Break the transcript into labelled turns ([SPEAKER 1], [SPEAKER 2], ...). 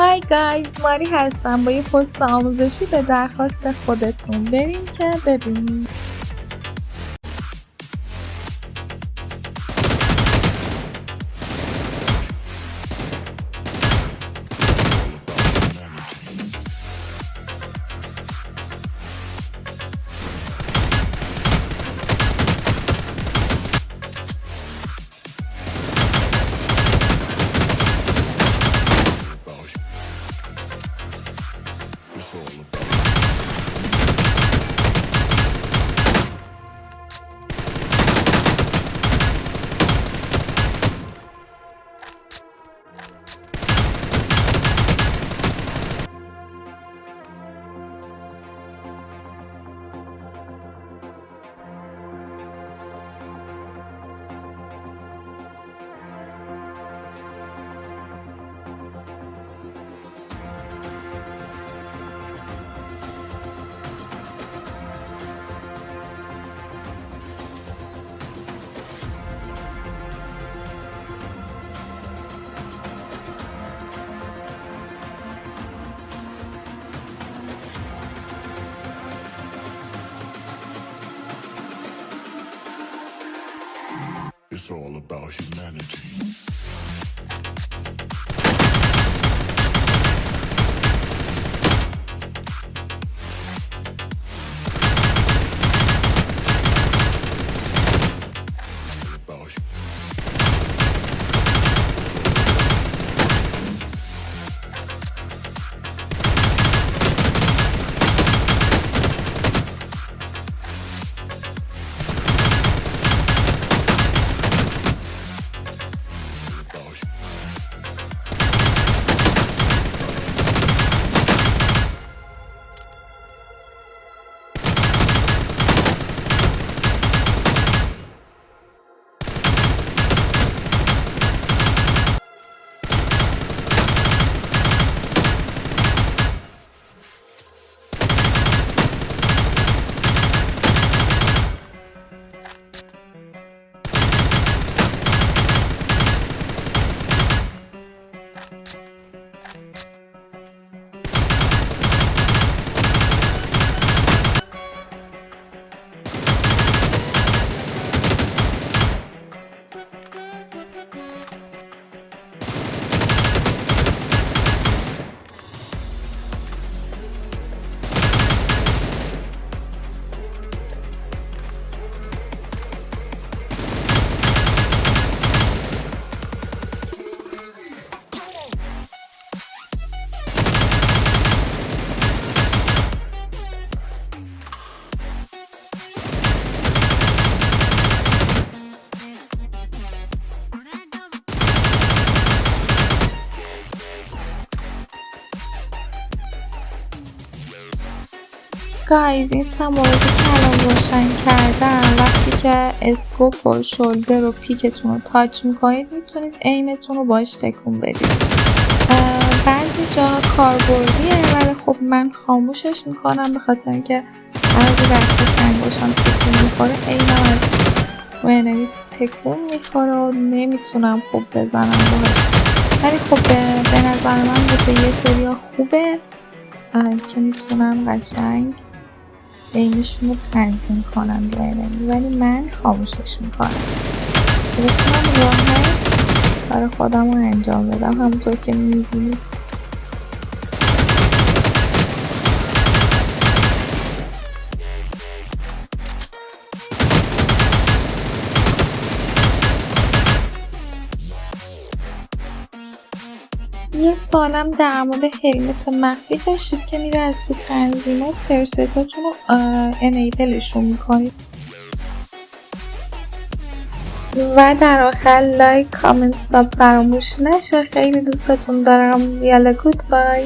[SPEAKER 1] های گایز، ماری هستم با یه پست آموزشی به درخواست خودتون. بریم که ببینیم.
[SPEAKER 2] It's all about humanity.
[SPEAKER 1] گایز، این مورد که الان روشن کردم، وقتی که اسکوپ و شولدر و پیکتون رو تاچ میکنید میتونید ایمتون رو باش تکون بدید. بعضی جا کاربردیه، ولی خب من خاموشش میکنم به خاطر اینکه بعضی وقتا انگشتم تکون میخوره، ایمم از روی انمی تکون میخوره و نمیتونم خوب بزنم باهاش. ولی خب به نظر من واسه یه سریا خوبه که میتونم قشنگ بینشون رو تنظیم کنم روی انمی، ولی من خاموشش میکنم که بتونم راحت برای خودم رو انجام بدم. همونطور که میبینید یه سوالم در مورد هلمت مخفی داشتید که میره از تو تنظیمات پرستاتون رو انیبلشون میکنید. و در آخر لایک، کامنت، ساب فراموش نشه. خیلی دوستتون دارم. یالا گود بای.